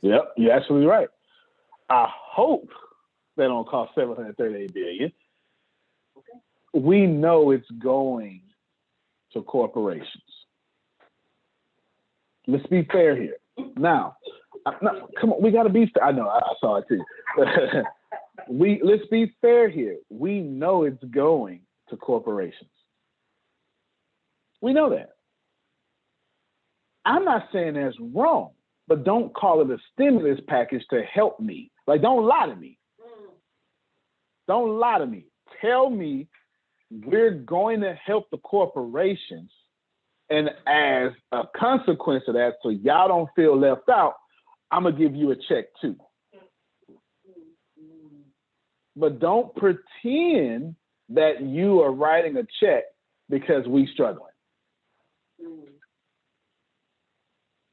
Yep, you're absolutely right. I hope they don't cost $738 billion. Okay. We know it's going to corporations. Let's be fair here. Now, come on, we got to be fair. I know, I saw it too. Let's be fair here. We know it's going to corporations. We know that. I'm not saying that's wrong, but don't call it a stimulus package to help me. Like, don't lie to me. Don't lie to me. Tell me we're going to help the corporations, and as a consequence of that, so y'all don't feel left out, I'm going to give you a check too. But don't pretend that you are writing a check because we struggling.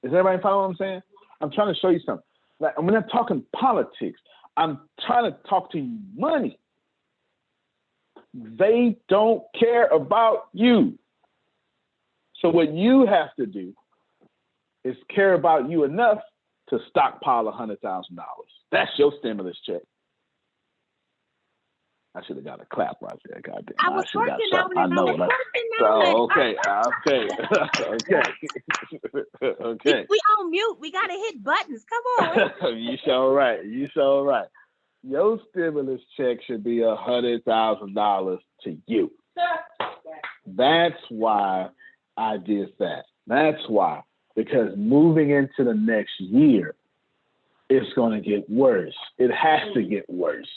Is everybody following what I'm saying? I'm trying to show you something. Like, I'm not talking politics. I'm trying to talk to you money. They don't care about you. So what you have to do is care about you enough to stockpile $100,000. That's your stimulus check. I should have got a clap right there. Goddamn. I was working on it. I know. Okay. Okay. We on mute. We gotta hit buttons. Come on. You sure right. Your stimulus check should be $100,000 to you. That's why I did that. That's why. Because moving into the next year, it's going to get worse. It has to get worse.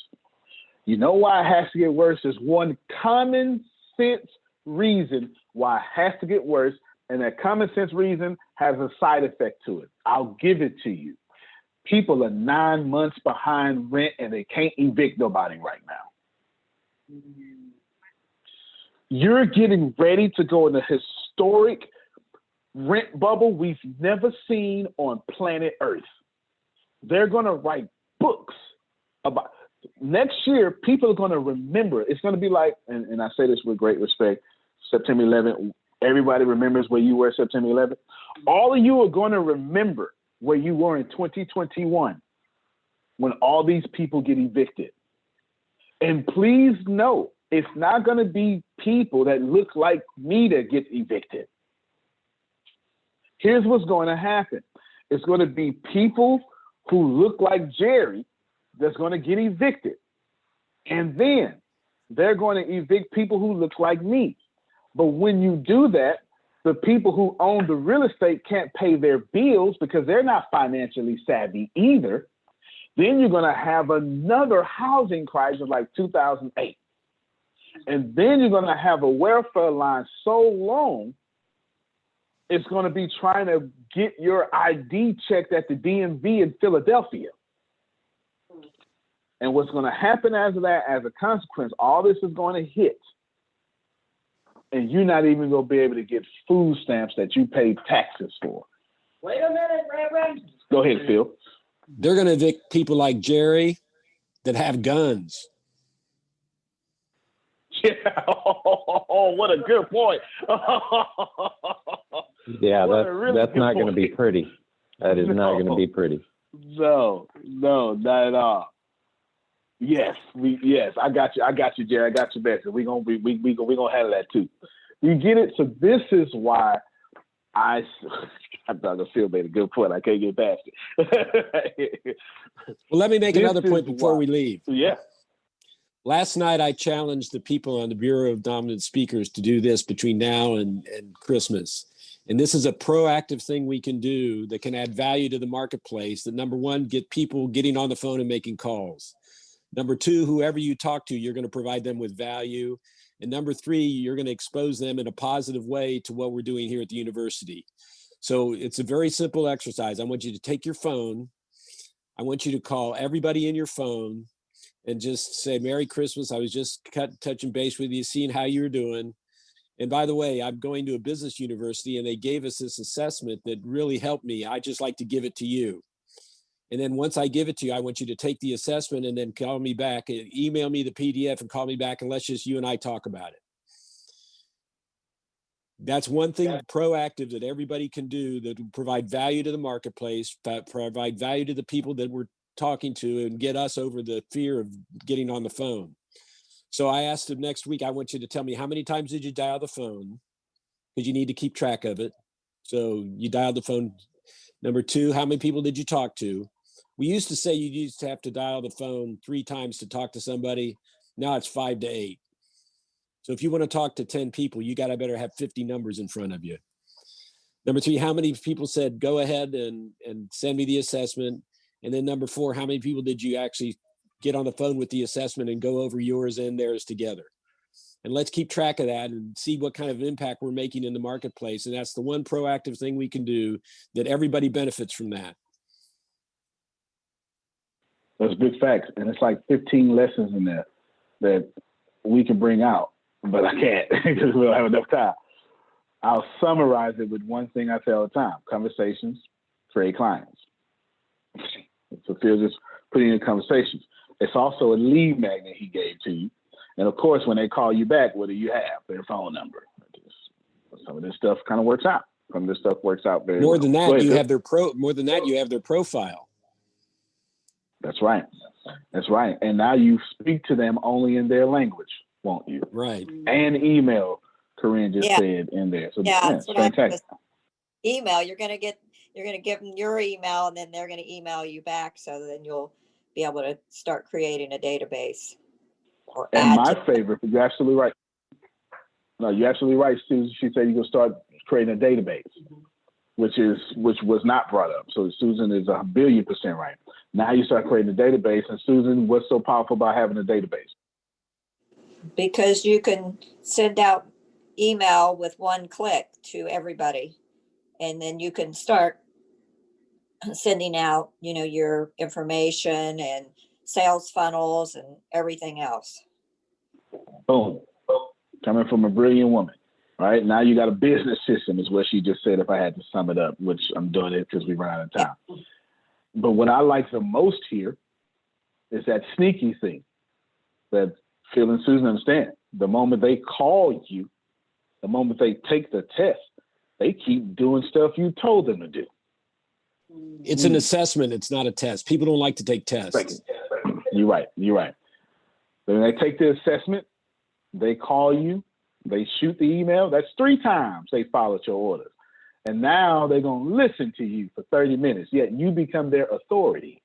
You know why it has to get worse? There's one common sense reason why it has to get worse, and that common sense reason has a side effect to it. I'll give it to you. People are 9 months behind rent, and they can't evict nobody right now. You're getting ready to go in a historic rent bubble we've never seen on planet Earth. They're going to write books about next year. People are going to remember. It's going to be like, and I say this with great respect, September 11th. Everybody remembers where you were September 11th. All of you are going to remember where you were in 2021 when all these people get evicted. And please know, it's not going to be people that look like me that get evicted. Here's what's going to happen. It's going to be people who look like Jerry that's going to get evicted. And then they're going to evict people who look like me. But when you do that, the people who own the real estate can't pay their bills because they're not financially savvy either. Then you're going to have another housing crisis like 2008. And then you're going to have a welfare line so long, it's going to be trying to get your ID checked at the DMV in Philadelphia. And what's going to happen as of that, as a consequence, all this is going to hit. And you're not even going to be able to get food stamps that you paid taxes for. Wait a minute, Reverend. Go ahead, Phil. They're going to evict people like Jerry that have guns. Yeah. Oh, what a good point. Yeah, that's not going to be pretty. That is not going to be pretty. No, not at all. Yes, I got you, Jerry. I got you, Bessie. We gonna handle that too. You get it? So this is why I thought Phil made a good point. I can't get past it. Well, let me make another point before we leave. Yeah. Last night, I challenged the people on the Bureau of Dominant Speakers to do this between now and Christmas. And this is a proactive thing we can do that can add value to the marketplace. That, number one, get people getting on the phone and making calls. Number two, whoever you talk to, you're going to provide them with value. And number three, you're going to expose them in a positive way to what we're doing here at the university. So it's a very simple exercise. I want you to take your phone. I want you to call everybody in your phone and just say, Merry Christmas. I was just touching base with you, seeing how you're doing. And by the way, I'm going to a business university and they gave us this assessment that really helped me. I just like to give it to you. And then once I give it to you, I want you to take the assessment and then call me back, email me the PDF and call me back, and let's just you and I talk about it. That's one thing proactive that everybody can do that will provide value to the marketplace, provide value to the people that we're talking to, and get us over the fear of getting on the phone. So I asked him next week, I want you to tell me how many times did you dial the phone? Because you need to keep track of it. So you dialed the phone. Number two, how many people did you talk to? We used to say you used to have to dial the phone 3 times to talk to somebody. Now it's 5 to 8. So if you want to talk to 10 people, you got to better have 50 numbers in front of you. Number 3, how many people said, go ahead and send me the assessment? And then number 4, how many people did you actually get on the phone with the assessment and go over yours and theirs together. And let's keep track of that and see what kind of impact we're making in the marketplace. And that's the one proactive thing we can do that everybody benefits from that. Those big facts. And it's like 15 lessons in there that we can bring out, but I can't because we don't have enough time. I'll summarize it with one thing I say all the time: conversations create clients. So Phil just putting in conversations. It's also a lead magnet he gave to you. And of course, when they call you back, what do you have? Their phone number. Some of this stuff kind of works out. Some of this stuff works out very More than well. that, you have their profile. That's right. That's right. And now you speak to them only in their language, won't you? Right. And email, Corinne just said in there. So that's what fantastic. Email. You're going to give them your email, and then they're going to email you back. So then you'll be able to start creating a database. And my favorite, you're absolutely right. No, you're absolutely right, Susan. She said you can start creating a database, which was not brought up. So Susan is 1,000,000,000% right. Now you start creating a database. And Susan, what's so powerful about having a database? Because you can send out email with one click to everybody, and then you can start sending out, your information and sales funnels and everything else. Boom. Coming from a brilliant woman, right? Now you got a business system is what she just said, if I had to sum it up, which I'm doing it because we run out of time. But what I like the most here is that sneaky thing that Phil and Susan understand. The moment they call you, the moment they take the test, they keep doing stuff you told them to do. It's an assessment. It's not a test. People don't like to take tests. You're right. When they take the assessment, they call you, they shoot the email. That's 3 times they followed your orders. And now they're going to listen to you for 30 minutes, yet you become their authority.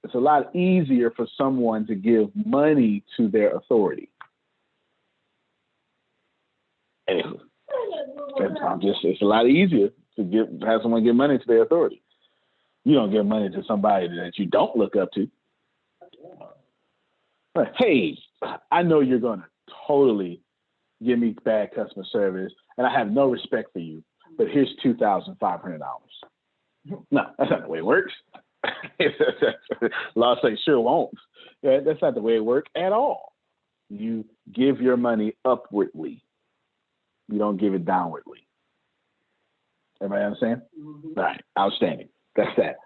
It's a lot easier for someone to give money to their authority. Anyway, it's a lot easier to have someone give money to their authority. You don't give money to somebody that you don't look up to. But, hey, I know you're going to totally give me bad customer service, and I have no respect for you, but here's $2,500. No, that's not the way it works. Law says sure won't. Yeah, that's not the way it works at all. You give your money upwardly. You don't give it downwardly. Everybody understand? All right, outstanding. That's that.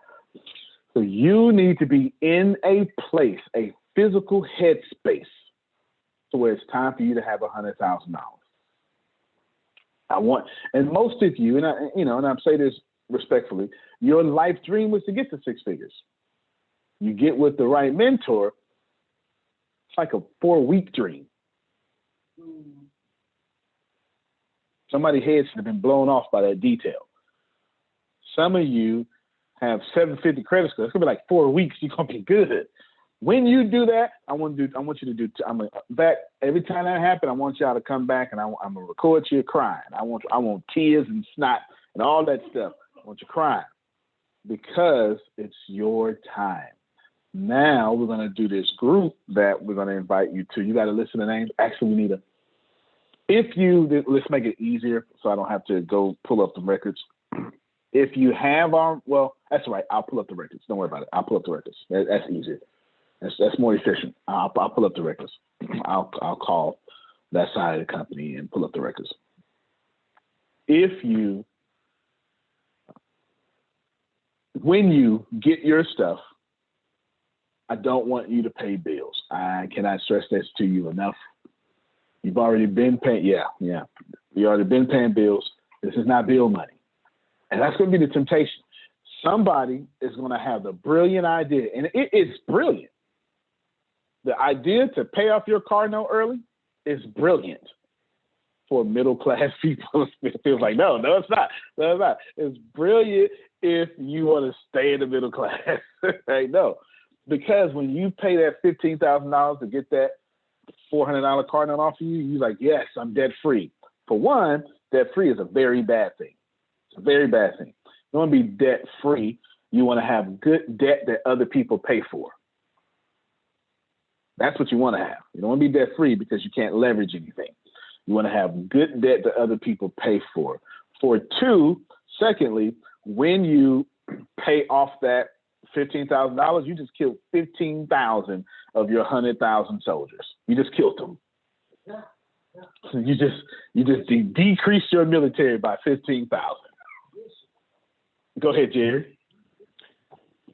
So you need to be in a place, a physical headspace, to where it's time for you to have $100,000. And most of you, and I'm saying this respectfully, your life dream was to get to 6 figures. You get with the right mentor, it's like a 4-week dream. Somebody's head should have been blown off by that detail. Some of you have 750 credit scores. It's gonna be like 4 weeks. You're gonna be good. When you do that, I want you to do. Every time that happens, I want y'all to come back and I'm gonna record you crying. I want tears and snot and all that stuff. I want you crying because it's your time. Now we're gonna do this group that we're gonna invite you to. You got to listen to names. Actually, we need let's make it easier so I don't have to go pull up the records. If you have that's right. I'll pull up the records. Don't worry about it. I'll pull up the records. That's easier. That's more efficient. I'll pull up the records. I'll call that side of the company and pull up the records. When you get your stuff, I don't want you to pay bills. I cannot stress this to you enough. You've already been paying. Yeah. You already been paying bills. This is not bill money. And that's going to be the temptation. Somebody is going to have the brilliant idea, and it is brilliant. The idea to pay off your car note early is brilliant for middle-class people. It feels like, no, it's not. No, it's not. It's brilliant if you want to stay in the middle class. Right? No, because when you pay that $15,000 to get that $400 car note off of you, you're like, yes, I'm debt-free. For one, debt-free is a very bad thing. It's a very bad thing. You want to be debt-free. You want to have good debt that other people pay for. That's what you want to have. You don't want to be debt free because you can't leverage anything. You want to have good debt that other people pay for. Secondly, when you pay off that $15,000, you just killed 15,000 of your 100,000 soldiers. You just killed them. So you just decreased your military by 15,000. Go ahead, Jerry.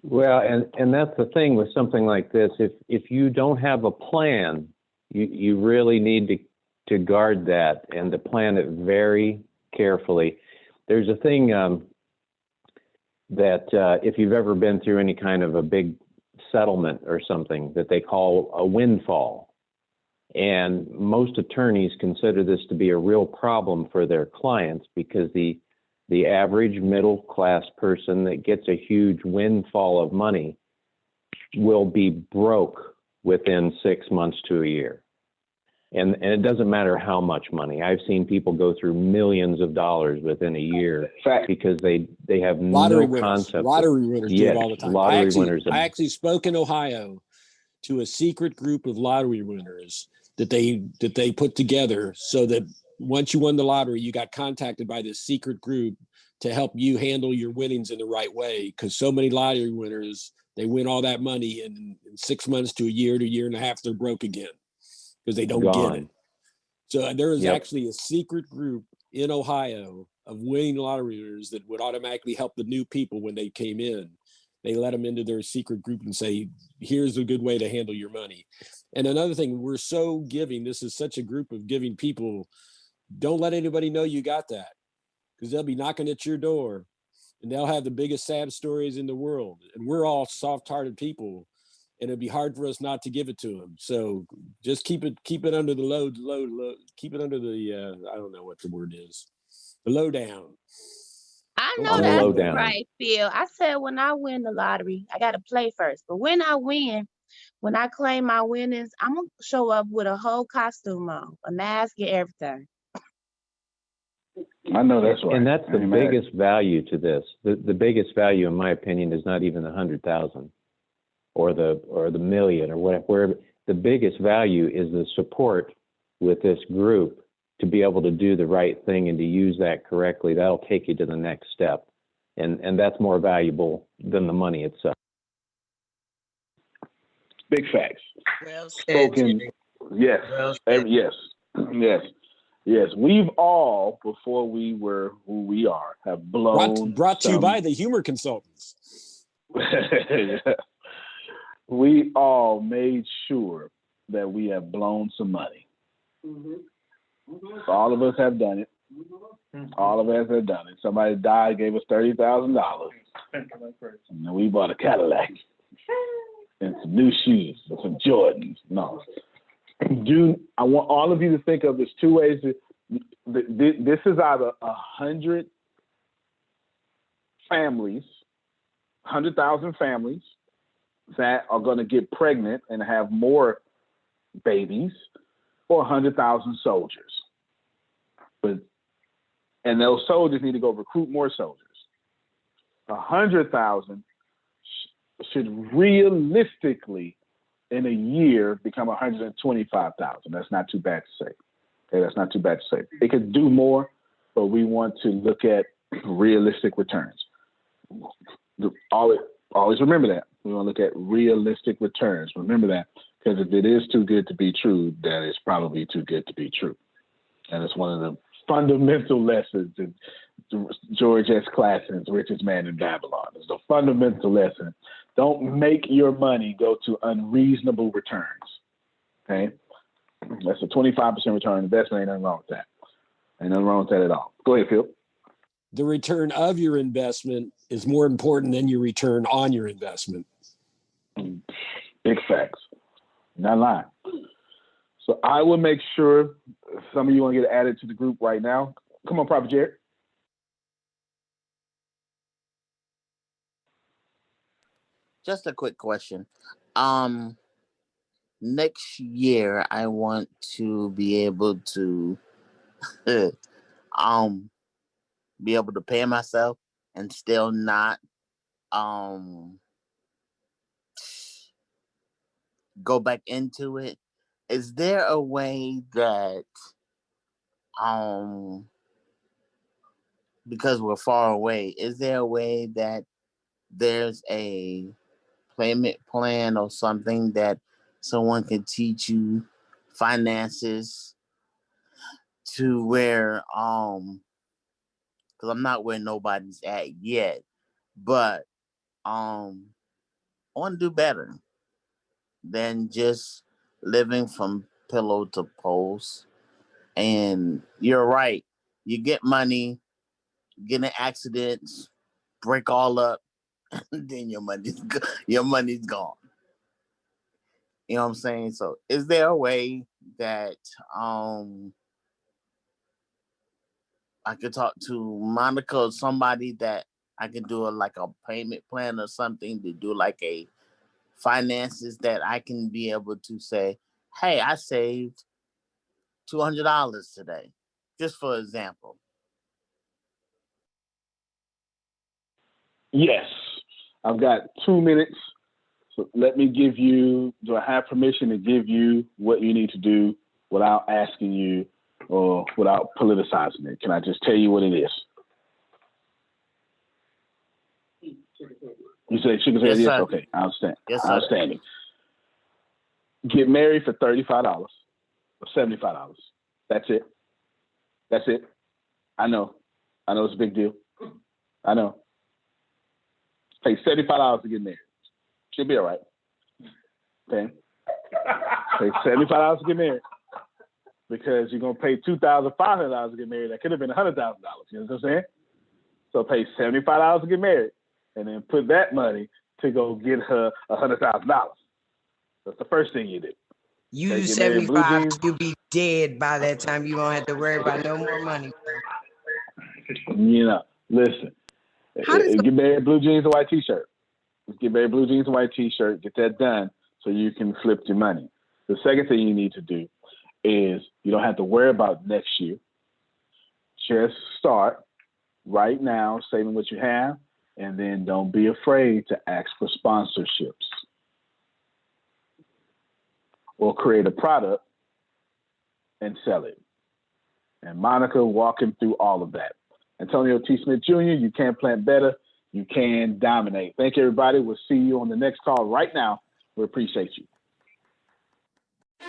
Well, and that's the thing with something like this. If you don't have a plan, you really need to guard that and to plan it very carefully. There's a thing that if you've ever been through any kind of a big settlement or something that they call a windfall. And most attorneys consider this to be a real problem for their clients because the average middle class person that gets a huge windfall of money will be broke within 6 months to a year. And it doesn't matter how much money. I've seen people go through millions of dollars within a year because they have Lottery no winners. concept. Lottery winners do it all the time. Lottery winners. I actually spoke in Ohio to a secret group of lottery winners that they put together so that once you won the lottery, you got contacted by this secret group to help you handle your winnings in the right way. Because so many lottery winners, they win all that money and in 6 months to a year and a half, they're broke again because they don't get it. So there is actually a secret group in Ohio of winning lottery winners that would automatically help the new people when they came in. They let them into their secret group and say, here's a good way to handle your money. And another thing, we're so giving. This is such a group of giving people. Don't let anybody know you got that because they'll be knocking at your door and they'll have the biggest sad stories in the world. And we're all soft-hearted people and it'd be hard for us not to give it to them. So just keep it under the load, keep it under the, I don't know what the word is, the lowdown. I know that's right, Phil. I said when I win the lottery, I got to play first. But when I win, when I claim my winnings, I'm going to show up with a whole costume on, a mask and everything. I know that's right. And that's the biggest value to this. The biggest value, in my opinion, is not even the 100,000 or the million or whatever. The biggest value is the support with this group to be able to do the right thing and to use that correctly. That'll take you to the next step. And that's more valuable than the money itself. Big facts. Well said, Spoken. Yes. Well said. Yes. We've all, before we were who we are, have blown. Brought to you by the humor consultants. We all made sure that we have blown some money. So all of us have done it. All of us have done it. Somebody died, gave us $30,000, and then we bought a Cadillac and some new shoes and some Jordans. No, I want all of you to think of this two ways. This is either 100 families, 100,000 families that are going to get pregnant and have more babies, or 100,000 soldiers. And those soldiers need to go recruit more soldiers. 100,000 should realistically, in a year, become 125,000. That's not too bad to say. Okay, that's not too bad to say. It could do more, but we want to look at realistic returns. Always remember that. We want to look at realistic returns. Remember that, because if it is too good to be true, that is probably too good to be true. And it's one of the fundamental lessons in George S. Clason's Richest Man in Babylon. It's a fundamental lesson. Don't make your money go to unreasonable returns. Okay? That's a 25% return on investment. Ain't nothing wrong with that. Ain't nothing wrong with that at all. Go ahead, Phil. The return of your investment is more important than your return on your investment. Big facts. Not lying. So I will make sure some of you want to get added to the group right now. Come on, Prophet Jared. Just a quick question. Next year I want to be able to be able to pay myself and still not go back into it. Is there a way that, because we're far away, is there a way that there's a payment plan or something that someone can teach you finances to where, because I'm not where nobody's at yet, but I want to do better than just living from pillow to post. And you're right. You get money, get in accidents, break all up, then your money's gone. You know what I'm saying? So is there a way that I could talk to Monica or somebody that I could do like a payment plan or something to do like a finances that I can be able to say, hey, I saved $200 today, just for example. Yes, I've got 2 minutes. So let me give you, do I have permission to give you what you need to do without asking you or without politicizing it? Can I just tell you what it is? You say she can say yes? Okay, I understand. Yes, sir. Outstanding. Get married for $35 or $75. That's it. That's it. I know it's a big deal. I know. Pay $75 to get married. She'll be all right. Okay. Pay $75 to get married. Because you're going to pay $2,500 to get married. That could have been $100,000. You know what I'm saying? So pay $75 to get married and then put that money to go get her $100,000. That's the first thing you do. You 75, you'll be dead by that time. You won't have to worry about no more money. You know, listen. Get married, blue jeans and white t-shirt. Get married, blue jeans and white t-shirt. Get that done so you can flip your money. The second thing you need to do is you don't have to worry about next year. Just start right now, saving what you have, and then don't be afraid to ask for sponsorships or create a product and sell it. And Monica walking through all of that. Antonio T. Smith Jr., you can plant better. You can dominate. Thank you, everybody. We'll see you on the next call right now. We appreciate you.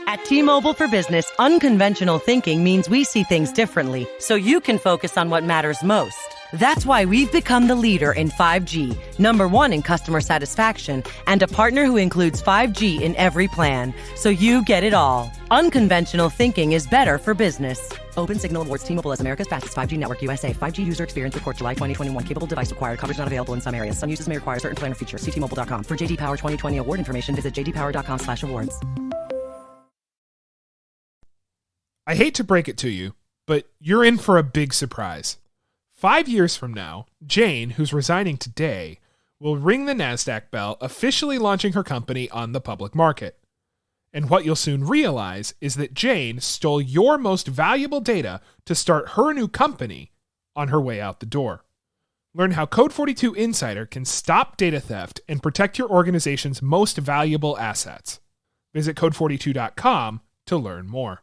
At T-Mobile for Business, unconventional thinking means we see things differently, so you can focus on what matters most. That's why we've become the leader in 5G, #1 in customer satisfaction, and a partner who includes 5G in every plan, so you get it all. Unconventional thinking is better for business. Open Signal awards T-Mobile as America's fastest 5G network USA. 5G user experience report July 2021. Capable device required. Coverage not available in some areas. Some uses may require certain plan or features. See T-Mobile.com. For JD Power 2020 award information, visit jdpower.com/awards. I hate to break it to you, but you're in for a big surprise. 5 years from now, Jane, who's resigning today, will ring the NASDAQ bell, officially launching her company on the public market. And what you'll soon realize is that Jane stole your most valuable data to start her new company on her way out the door. Learn how Code 42 Insider can stop data theft and protect your organization's most valuable assets. Visit code42.com to learn more.